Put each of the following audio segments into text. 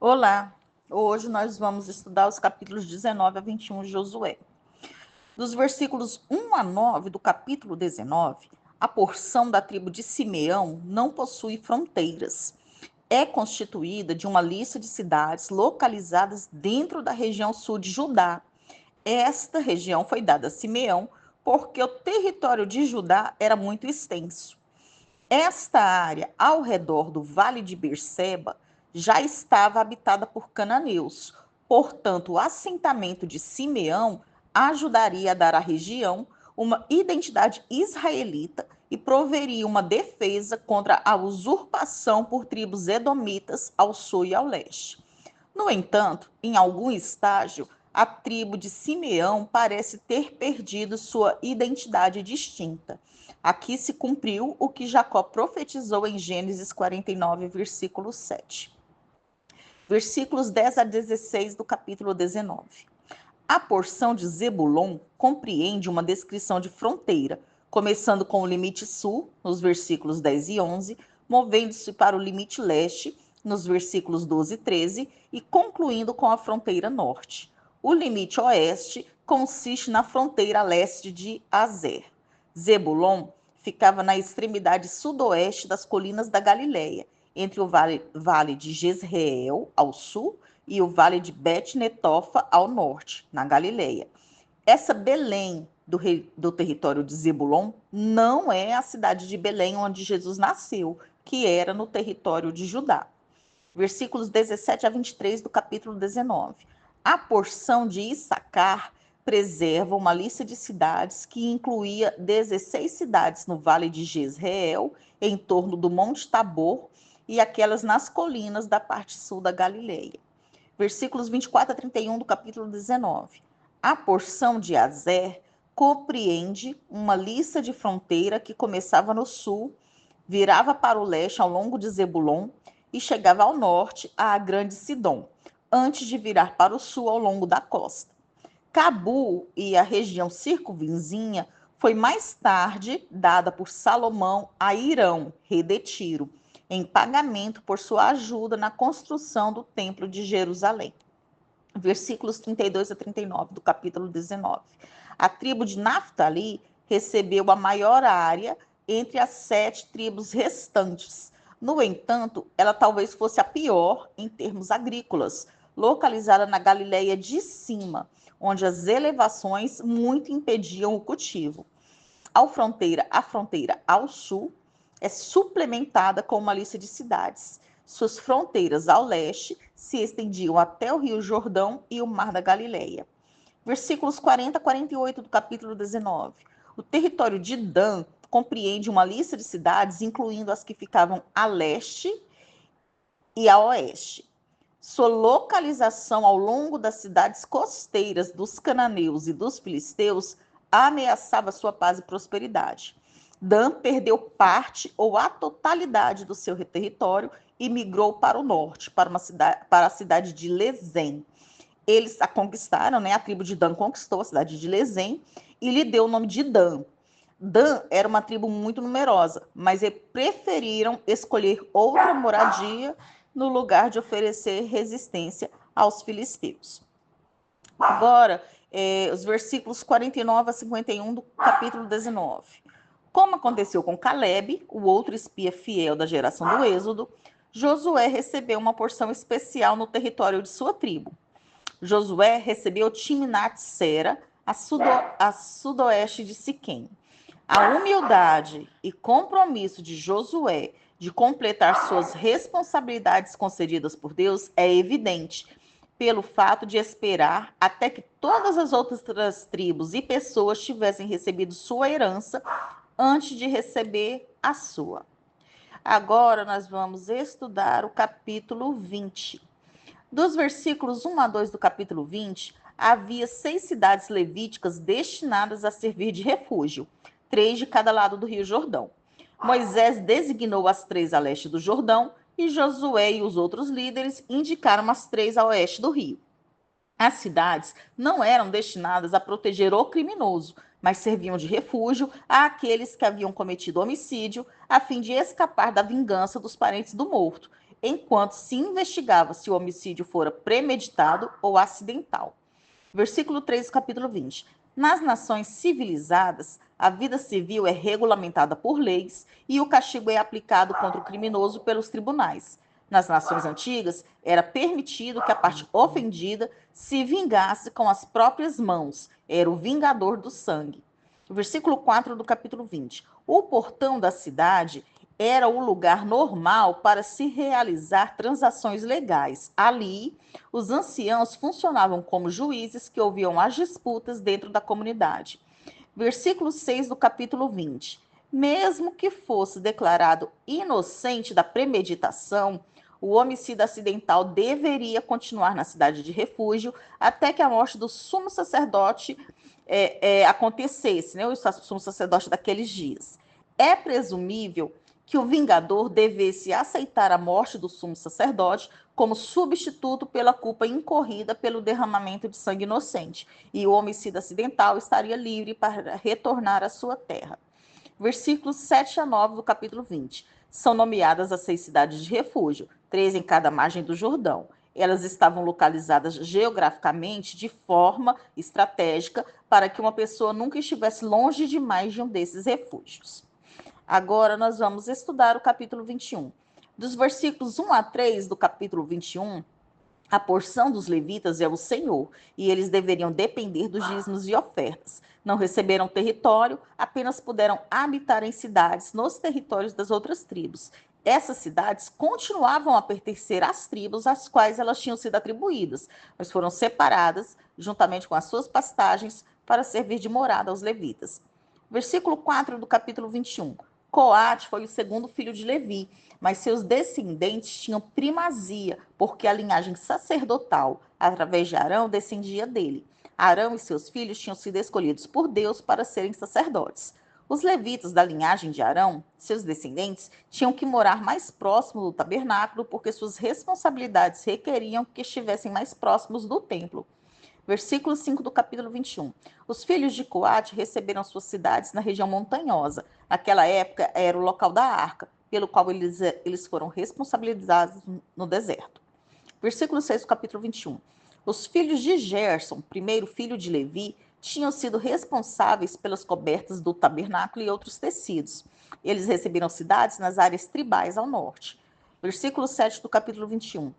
Olá, hoje nós vamos estudar os capítulos 19 a 21 de Josué. Dos versículos 1 a 9 do capítulo 19, a porção da tribo de Simeão não possui fronteiras. É constituída de uma lista de cidades localizadas dentro da região sul de Judá. Esta região foi dada a Simeão porque o território de Judá era muito extenso. Esta área ao redor do Vale de Berseba já estava habitada por cananeus. Portanto, o assentamento de Simeão ajudaria a dar à região uma identidade israelita e proveria uma defesa contra a usurpação por tribos edomitas ao sul e ao leste. No entanto, em algum estágio, a tribo de Simeão parece ter perdido sua identidade distinta. Aqui se cumpriu o que Jacó profetizou em Gênesis 49, versículo 7. Versículos 10 a 16 do capítulo 19. A porção de Zebulon compreende uma descrição de fronteira, começando com o limite sul, nos versículos 10 e 11, movendo-se para o limite leste, nos versículos 12 e 13, e concluindo com a fronteira norte. O limite oeste consiste na fronteira leste de Azer. Zebulon ficava na extremidade sudoeste das colinas da Galileia, entre o vale de Jezreel, ao sul, e o vale de Bet-Netofa, ao norte, na Galileia. Essa Belém do território de Zebulon não é a cidade de Belém onde Jesus nasceu, que era no território de Judá. Versículos 17 a 23 do capítulo 19. A porção de Issacar preserva uma lista de cidades que incluía 16 cidades no vale de Jezreel, em torno do Monte Tabor, e aquelas nas colinas da parte sul da Galileia. Versículos 24 a 31 do capítulo 19. A porção de Azer compreende uma lista de fronteira que começava no sul, virava para o leste ao longo de Zebulon e chegava ao norte à Grande Sidom, antes de virar para o sul ao longo da costa. Cabu e a região circunvizinha foi mais tarde dada por Salomão a Irão, rei de Tiro, em pagamento por sua ajuda na construção do Templo de Jerusalém. Versículos 32 a 39 do capítulo 19. A tribo de Naftali recebeu a maior área entre as 7 tribos restantes. No entanto, ela talvez fosse a pior em termos agrícolas, localizada na Galileia de cima, onde as elevações muito impediam o cultivo. A fronteira ao sul é suplementada com uma lista de cidades. Suas fronteiras ao leste se estendiam até o Rio Jordão e o Mar da Galileia. Versículos 40 a 48 do capítulo 19. O território de Dan compreende uma lista de cidades, incluindo as que ficavam a leste e a oeste. Sua localização ao longo das cidades costeiras dos cananeus e dos filisteus ameaçava sua paz e prosperidade. Dan perdeu parte ou a totalidade do seu território e migrou para o norte, para a cidade de Lezém. Eles a conquistaram, né? A tribo de Dan conquistou a cidade de Lezém e lhe deu o nome de Dan. Dan era uma tribo muito numerosa, mas preferiram escolher outra moradia no lugar de oferecer resistência aos filisteus. Agora, os versículos 49 a 51 do capítulo 19. Como aconteceu com Caleb, o outro espia fiel da geração do Êxodo, Josué recebeu uma porção especial no território de sua tribo. Josué recebeu Timnat-Sera, a sudoeste de Siquém. A humildade e compromisso de Josué de completar suas responsabilidades concedidas por Deus é evidente pelo fato de esperar até que todas as outras tribos e pessoas tivessem recebido sua herança antes de receber a sua. Agora nós vamos estudar o capítulo 20. Dos versículos 1 a 2 do capítulo 20, havia 6 cidades levíticas destinadas a servir de refúgio, 3 de cada lado do Rio Jordão. Moisés designou as 3 a leste do Jordão e Josué e os outros líderes indicaram as 3 a oeste do rio. As cidades não eram destinadas a proteger o criminoso, mas serviam de refúgio àqueles que haviam cometido homicídio, a fim de escapar da vingança dos parentes do morto. enquanto se investigava se o homicídio fora premeditado ou acidental. Versículo 3 do capítulo 20. Nas nações civilizadas, a vida civil é regulamentada por leis e o castigo é aplicado contra o criminoso pelos tribunais. Nas nações antigas, era permitido que a parte ofendida se vingasse com as próprias mãos. Era o vingador do sangue. Versículo 4 do capítulo 20. O portão da cidade era o lugar normal para se realizar transações legais. Ali, os anciãos funcionavam como juízes que ouviam as disputas dentro da comunidade. Versículo 6 do capítulo 20. Mesmo que fosse declarado inocente da premeditação, o homicida acidental deveria continuar na cidade de refúgio até que a morte do sumo sacerdote acontecesse, né? O sumo sacerdote daqueles dias. É presumível que o vingador devesse aceitar a morte do sumo sacerdote como substituto pela culpa incorrida pelo derramamento de sangue inocente, e o homicida acidental estaria livre para retornar à sua terra. Versículos 7 a 9 do capítulo 20. São nomeadas as 6 cidades de refúgio, 3 em cada margem do Jordão. Elas estavam localizadas geograficamente de forma estratégica para que uma pessoa nunca estivesse longe demais de um desses refúgios. Agora nós vamos estudar o capítulo 21. Dos versículos 1 a 3 do capítulo 21, a porção dos levitas é o Senhor, e eles deveriam depender dos dízimos e ofertas. Não receberam território, apenas puderam habitar em cidades nos territórios das outras tribos. Essas cidades continuavam a pertencer às tribos às quais elas tinham sido atribuídas, mas foram separadas, juntamente com as suas pastagens, para servir de morada aos levitas. Versículo 4 do capítulo 21. Coate foi o segundo filho de Levi, mas seus descendentes tinham primazia, porque a linhagem sacerdotal, através de Arão, descendia dele. Arão e seus filhos tinham sido escolhidos por Deus para serem sacerdotes. Os levitas da linhagem de Arão, seus descendentes, tinham que morar mais próximo do tabernáculo, porque suas responsabilidades requeriam que estivessem mais próximos do templo. Versículo 5 do capítulo 21. Os filhos de Coate receberam suas cidades na região montanhosa. Naquela época era o local da arca, pelo qual eles foram responsabilizados no deserto. Versículo 6 do capítulo 21. Os filhos de Gerson, primeiro filho de Levi, tinham sido responsáveis pelas cobertas do tabernáculo e outros tecidos. Eles receberam cidades nas áreas tribais ao norte. Versículo 7 do capítulo 21.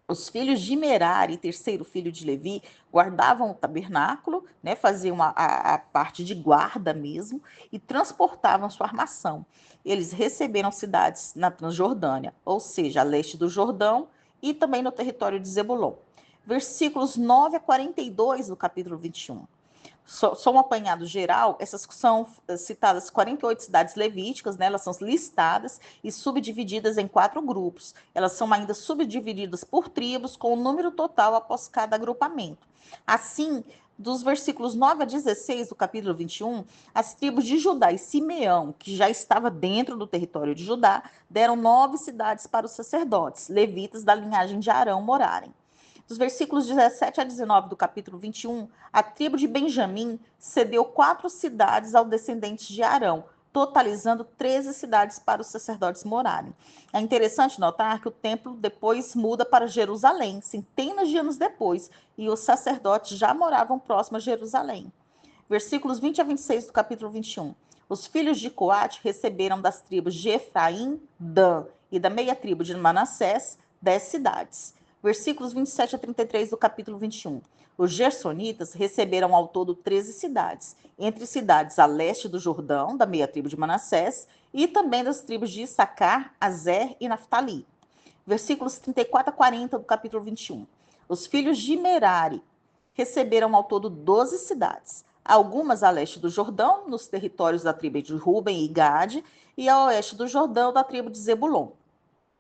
Os filhos de Merari, terceiro filho de Levi, guardavam o tabernáculo, né, faziam a parte de guarda mesmo, e transportavam sua armação. Eles receberam cidades na Transjordânia, ou seja, a leste do Jordão, e também no território de Zebulon. Versículos 9 a 42 do capítulo 21. Só um apanhado geral, essas são citadas 48 cidades levíticas, né? Elas são listadas e subdivididas em 4 grupos. Elas são ainda subdivididas por tribos, com o número total após cada agrupamento. Assim, dos versículos 9 a 16 do capítulo 21, as tribos de Judá e Simeão, que já estava dentro do território de Judá, deram 9 cidades para os sacerdotes, levitas da linhagem de Arão, morarem. Dos versículos 17 a 19 do capítulo 21, a tribo de Benjamim cedeu 4 cidades aos descendentes de Arão, totalizando 13 cidades para os sacerdotes morarem. É interessante notar que o templo depois muda para Jerusalém, centenas de anos depois, e os sacerdotes já moravam próximo a Jerusalém. Versículos 20 a 26 do capítulo 21. Os filhos de Coate receberam das tribos de Efraim, Dan e da meia tribo de Manassés 10 cidades. Versículos 27 a 33 do capítulo 21. Os gersonitas receberam ao todo 13 cidades, entre cidades a leste do Jordão, da meia tribo de Manassés, e também das tribos de Issacar, Azer e Naftali. Versículos 34 a 40 do capítulo 21. Os filhos de Merari receberam ao todo 12 cidades, algumas a leste do Jordão, nos territórios da tribo de Ruben e Gade, e a oeste do Jordão, da tribo de Zebulon.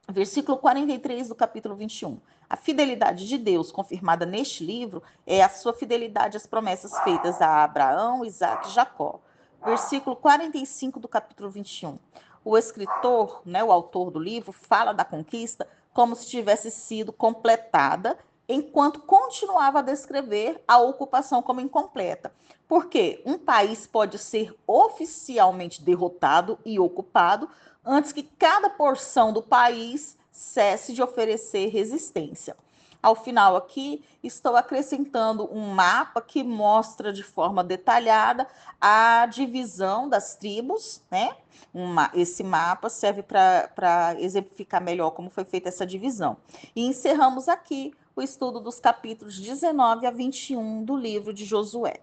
Versículo 43 do capítulo 21. A fidelidade de Deus confirmada neste livro é a sua fidelidade às promessas feitas a Abraão, Isaque e Jacó. Versículo 45 do capítulo 21. O escritor, né, o autor do livro, fala da conquista como se tivesse sido completada, enquanto continuava a descrever a ocupação como incompleta. Porque um país pode ser oficialmente derrotado e ocupado antes que cada porção do país cesse de oferecer resistência. Ao final aqui, estou acrescentando um mapa que mostra de forma detalhada a divisão das tribos, né? Esse mapa serve para exemplificar melhor como foi feita essa divisão. E encerramos aqui o estudo dos capítulos 19 a 21 do livro de Josué.